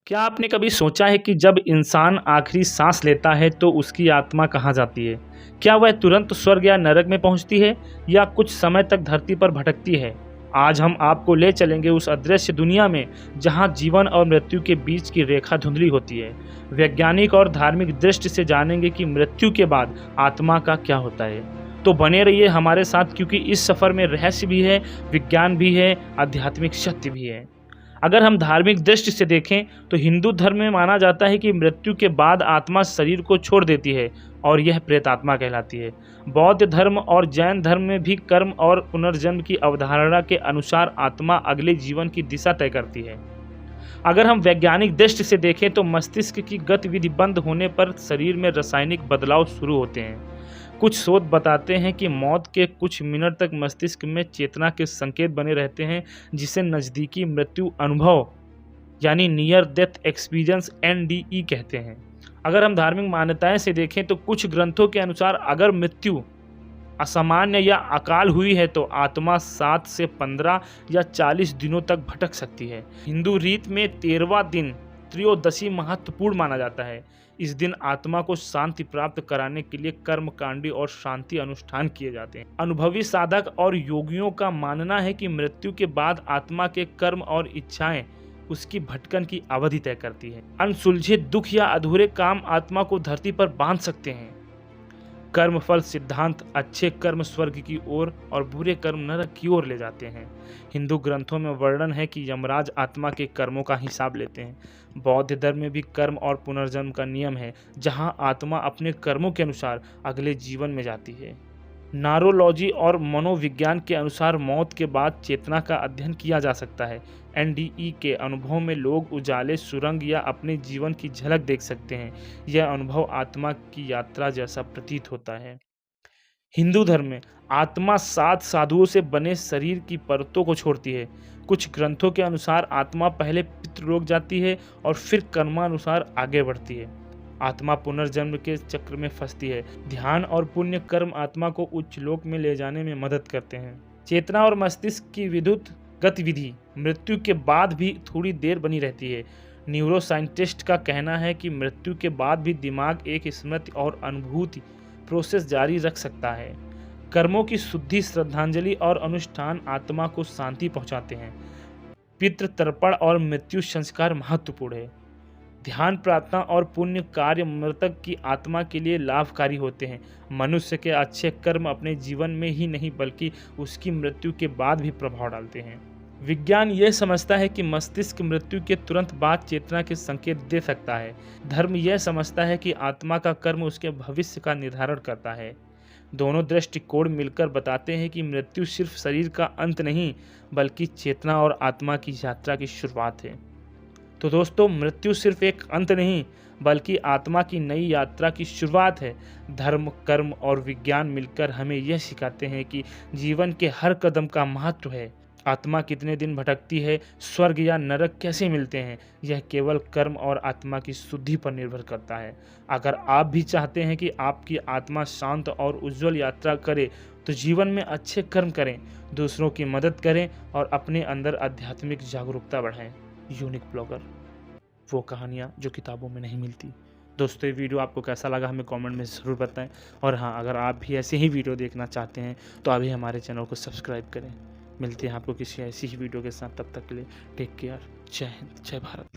क्या आपने कभी सोचा है कि जब इंसान आखिरी सांस लेता है तो उसकी आत्मा कहाँ जाती है? क्या वह तुरंत स्वर्ग या नरक में पहुंचती है या कुछ समय तक धरती पर भटकती है? आज हम आपको ले चलेंगे उस अदृश्य दुनिया में जहां जीवन और मृत्यु के बीच की रेखा धुंधली होती है। वैज्ञानिक और धार्मिक दृष्टि से जानेंगे कि मृत्यु के बाद आत्मा का क्या होता है। तो बने रहिए हमारे साथ, क्योंकि इस सफर में रहस्य भी है, विज्ञान भी है, आध्यात्मिक सत्य भी है। अगर हम धार्मिक दृष्टि से देखें तो हिंदू धर्म में माना जाता है कि मृत्यु के बाद आत्मा शरीर को छोड़ देती है और यह प्रेतात्मा कहलाती है। बौद्ध धर्म और जैन धर्म में भी कर्म और पुनर्जन्म की अवधारणा के अनुसार आत्मा अगले जीवन की दिशा तय करती है। अगर हम वैज्ञानिक दृष्टि से देखें तो मस्तिष्क की गतिविधि बंद होने पर शरीर में रासायनिक बदलाव शुरू होते हैं। कुछ शोध बताते हैं कि मौत के कुछ मिनट तक मस्तिष्क में चेतना के संकेत बने रहते हैं, जिसे नज़दीकी मृत्यु अनुभव यानी नियर डेथ एक्सपीरियंस NDE कहते हैं। अगर हम धार्मिक मान्यताएं से देखें तो कुछ ग्रंथों के अनुसार अगर मृत्यु असामान्य या अकाल हुई है तो आत्मा 7 से 15 या 40 दिनों तक भटक सकती है। हिंदू रीत में 13वां दिन त्रयोदशी महत्वपूर्ण माना जाता है। इस दिन आत्मा को शांति प्राप्त कराने के लिए कर्मकांडी और शांति अनुष्ठान किए जाते हैं। अनुभवी साधक और योगियों का मानना है कि मृत्यु के बाद आत्मा के कर्म और इच्छाएं उसकी भटकन की अवधि तय करती है। अनसुलझे दुख या अधूरे काम आत्मा को धरती पर बांध सकते हैं। कर्मफल सिद्धांत अच्छे कर्म स्वर्ग की ओर और बुरे कर्म नरक की ओर ले जाते हैं। हिंदू ग्रंथों में वर्णन है कि यमराज आत्मा के कर्मों का हिसाब लेते हैं। बौद्ध धर्म में भी कर्म और पुनर्जन्म का नियम है, जहां आत्मा अपने कर्मों के अनुसार अगले जीवन में जाती है। नारोलॉजी और मनोविज्ञान के अनुसार मौत के बाद चेतना का अध्ययन किया जा सकता है। NDE के अनुभव में लोग उजाले, सुरंग या अपने जीवन की झलक देख सकते हैं। यह अनुभव आत्मा की यात्रा जैसा प्रतीत होता है। हिंदू धर्म में आत्मा 7 साधुओं से बने शरीर की परतों को छोड़ती है। कुछ ग्रंथों के अनुसार आत्मा पहले पितृलोक जाती है और फिर कर्मानुसार आगे बढ़ती है। आत्मा पुनर्जन्म के चक्र में फंसती है। ध्यान और पुण्य कर्म आत्मा को उच्च लोक में ले जाने में मदद करते हैं। चेतना और मस्तिष्क की विद्युत गतिविधि मृत्यु के बाद भी थोड़ी देर बनी रहती है। न्यूरोसाइंटिस्ट का कहना है कि मृत्यु के बाद भी दिमाग एक स्मृति और अनुभूति प्रोसेस जारी रख सकता है। कर्मों की शुद्धि, श्रद्धांजलि और अनुष्ठान आत्मा को शांति पहुंचाते हैं। पितृ तर्पण और मृत्यु संस्कार महत्वपूर्ण है। ध्यान, प्रार्थना और पुण्य कार्य मृतक की आत्मा के लिए लाभकारी होते हैं। मनुष्य के अच्छे कर्म अपने जीवन में ही नहीं बल्कि उसकी मृत्यु के बाद भी प्रभाव डालते हैं। विज्ञान यह समझता है कि मस्तिष्क मृत्यु के तुरंत बाद चेतना के संकेत दे सकता है। धर्म यह समझता है कि आत्मा का कर्म उसके भविष्य का निर्धारण करता है। दोनों दृष्टिकोण मिलकर बताते हैं कि मृत्यु सिर्फ शरीर का अंत नहीं बल्कि चेतना और आत्मा की यात्रा की शुरुआत है। तो दोस्तों, मृत्यु सिर्फ एक अंत नहीं बल्कि आत्मा की नई यात्रा की शुरुआत है। धर्म, कर्म और विज्ञान मिलकर हमें यह सिखाते हैं कि जीवन के हर कदम का महत्व है। आत्मा कितने दिन भटकती है, स्वर्ग या नरक कैसे मिलते हैं, यह केवल कर्म और आत्मा की शुद्धि पर निर्भर करता है। अगर आप भी चाहते हैं कि आपकी आत्मा शांत और उज्जवल यात्रा करे तो जीवन में अच्छे कर्म करें, दूसरों की मदद करें और अपने अंदर आध्यात्मिक जागरूकता बढ़ाएं। यूनिक ब्लॉगर, वो कहानियाँ जो किताबों में नहीं मिलती। दोस्तों, ये वीडियो आपको कैसा लगा हमें कमेंट में ज़रूर बताएं। और हाँ, अगर आप भी ऐसे ही वीडियो देखना चाहते हैं तो अभी हमारे चैनल को सब्सक्राइब करें। मिलते हैं आपको किसी ऐसी ही वीडियो के साथ, तब तक के लिए टेक केयर। जय हिंद, जय भारत।